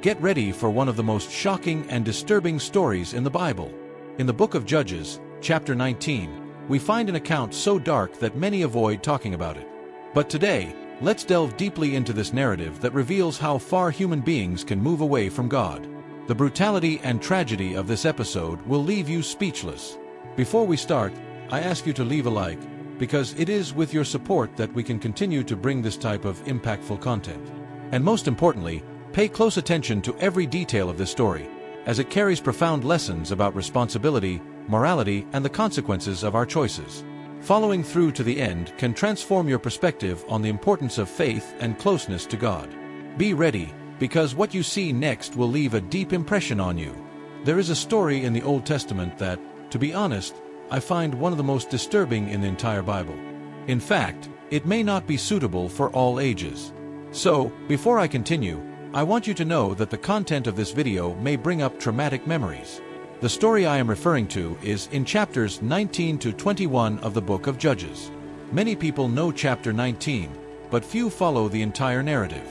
Get ready for one of the most shocking and disturbing stories in the Bible. In the book of Judges, chapter 19, we find an account so dark that many avoid talking about it. But today, let's delve deeply into this narrative that reveals how far human beings can move away from God. The brutality and tragedy of this episode will leave you speechless. Before we start, I ask you to leave a like, because it is with your support that we can continue to bring this type of impactful content. And most importantly, pay close attention to every detail of this story, as it carries profound lessons about responsibility, morality, and the consequences of our choices. Following through to the end can transform your perspective on the importance of faith and closeness to God. Be ready, because what you see next will leave a deep impression on you. There is a story in the Old Testament that, to be honest, I find one of the most disturbing in the entire Bible. In fact, it may not be suitable for all ages. So, before I continue, I want you to know that the content of this video may bring up traumatic memories. The story I am referring to is in chapters 19 to 21 of the book of Judges. Many people know chapter 19, but few follow the entire narrative.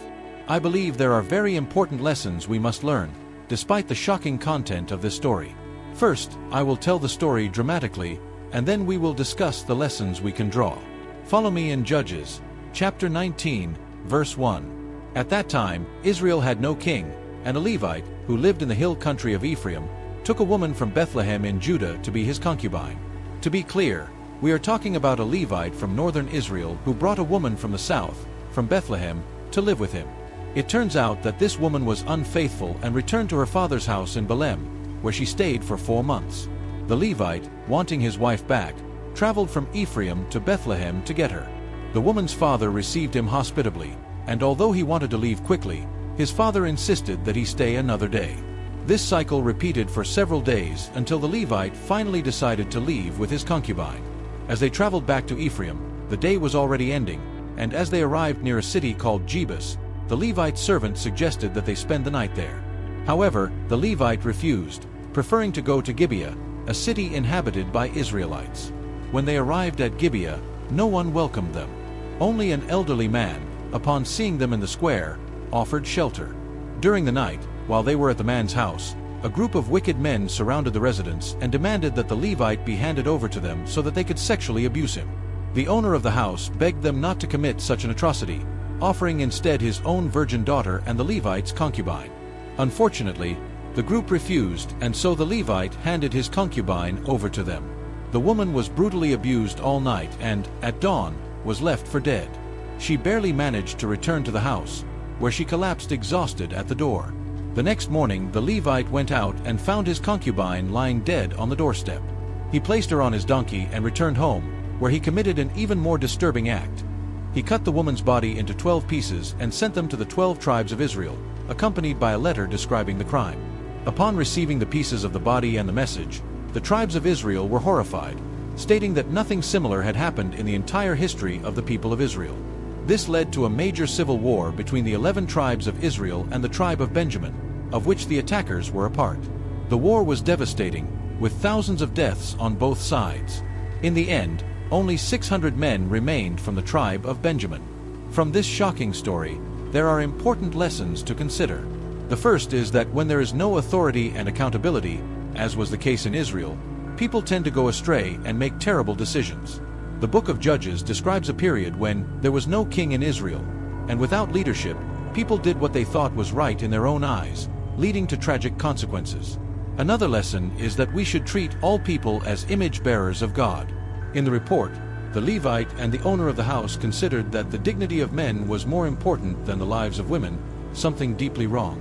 I believe there are very important lessons we must learn, despite the shocking content of this story. First, I will tell the story dramatically, and then we will discuss the lessons we can draw. Follow me in Judges, chapter 19, verse 1. At that time, Israel had no king, and a Levite, who lived in the hill country of Ephraim, took a woman from Bethlehem in Judah to be his concubine. To be clear, we are talking about a Levite from northern Israel who brought a woman from the south, from Bethlehem, to live with him. It turns out that this woman was unfaithful and returned to her father's house in Bethlehem, where she stayed for 4 months. The Levite, wanting his wife back, traveled from Ephraim to Bethlehem to get her. The woman's father received him hospitably, and although he wanted to leave quickly, his father insisted that he stay another day. This cycle repeated for several days until the Levite finally decided to leave with his concubine. As they traveled back to Ephraim, the day was already ending, and as they arrived near a city called Jebus, the Levite's servant suggested that they spend the night there. However, the Levite refused, preferring to go to Gibeah, a city inhabited by Israelites. When they arrived at Gibeah, no one welcomed them. Only an elderly man, upon seeing them in the square, offered shelter. During the night, while they were at the man's house, a group of wicked men surrounded the residence and demanded that the Levite be handed over to them so that they could sexually abuse him. The owner of the house begged them not to commit such an atrocity, offering instead his own virgin daughter and the Levite's concubine. Unfortunately, the group refused, and so the Levite handed his concubine over to them. The woman was brutally abused all night and, at dawn, was left for dead. She barely managed to return to the house, where she collapsed exhausted at the door. The next morning, the Levite went out and found his concubine lying dead on the doorstep. He placed her on his donkey and returned home, where he committed an even more disturbing act. He cut the woman's body into 12 pieces and sent them to the 12 tribes of Israel, accompanied by a letter describing the crime. Upon receiving the pieces of the body and the message, the tribes of Israel were horrified, stating that nothing similar had happened in the entire history of the people of Israel. This led to a major civil war between the 11 tribes of Israel and the tribe of Benjamin, of which the attackers were a part. The war was devastating, with thousands of deaths on both sides. In the end, only 600 men remained from the tribe of Benjamin. From this shocking story, there are important lessons to consider. The first is that when there is no authority and accountability, as was the case in Israel, people tend to go astray and make terrible decisions. The book of Judges describes a period when there was no king in Israel, and without leadership, people did what they thought was right in their own eyes, leading to tragic consequences. Another lesson is that we should treat all people as image bearers of God. In the report, the Levite and the owner of the house considered that the dignity of men was more important than the lives of women, something deeply wrong.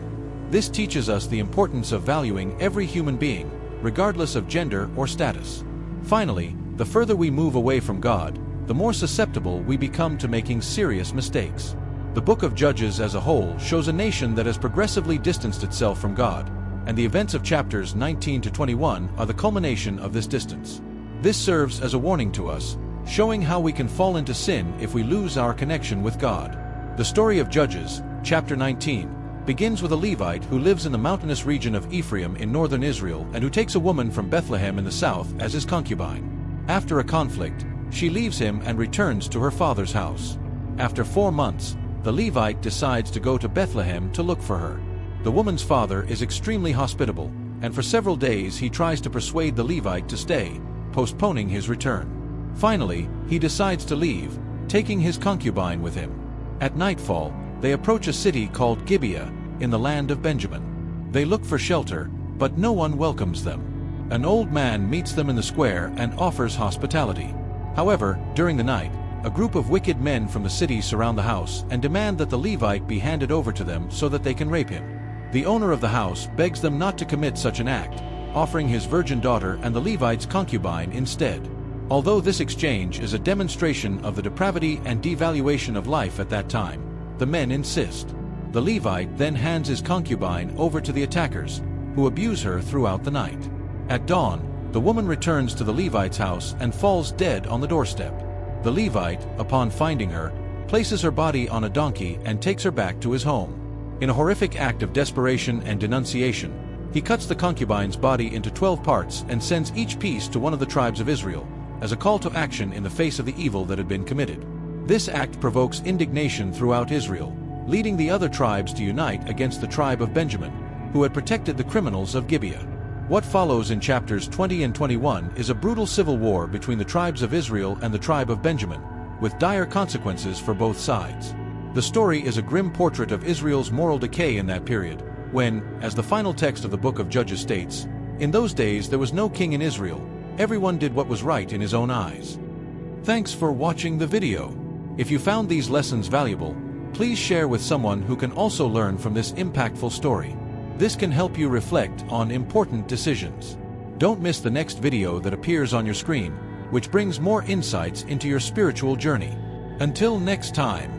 This teaches us the importance of valuing every human being, regardless of gender or status. Finally, the further we move away from God, the more susceptible we become to making serious mistakes. The book of Judges as a whole shows a nation that has progressively distanced itself from God, and the events of chapters 19 to 21 are the culmination of this distance. This serves as a warning to us, showing how we can fall into sin if we lose our connection with God. The story of Judges, chapter 19, begins with a Levite who lives in the mountainous region of Ephraim in northern Israel and who takes a woman from Bethlehem in the south as his concubine. After a conflict, she leaves him and returns to her father's house. After 4 months, the Levite decides to go to Bethlehem to look for her. The woman's father is extremely hospitable, and for several days he tries to persuade the Levite to stay, postponing his return. Finally, he decides to leave, taking his concubine with him. At nightfall, they approach a city called Gibeah, in the land of Benjamin. They look for shelter, but no one welcomes them. An old man meets them in the square and offers hospitality. However, during the night, a group of wicked men from the city surround the house and demand that the Levite be handed over to them so that they can rape him. The owner of the house begs them not to commit such an act, offering his virgin daughter and the Levite's concubine instead. Although this exchange is a demonstration of the depravity and devaluation of life at that time, the men insist. The Levite then hands his concubine over to the attackers, who abuse her throughout the night. At dawn, the woman returns to the Levite's house and falls dead on the doorstep. The Levite, upon finding her, places her body on a donkey and takes her back to his home. In a horrific act of desperation and denunciation, he cuts the concubine's body into 12 parts and sends each piece to one of the tribes of Israel, as a call to action in the face of the evil that had been committed. This act provokes indignation throughout Israel, leading the other tribes to unite against the tribe of Benjamin, who had protected the criminals of Gibeah. What follows in chapters 20 and 21 is a brutal civil war between the tribes of Israel and the tribe of Benjamin, with dire consequences for both sides. The story is a grim portrait of Israel's moral decay in that period, when, as the final text of the book of Judges states, "In those days there was no king in Israel. Everyone did what was right in his own eyes." Thanks for watching the video. If you found these lessons valuable, please share with someone who can also learn from this impactful story. This can help you reflect on important decisions. Don't miss the next video that appears on your screen, which brings more insights into your spiritual journey. Until next time.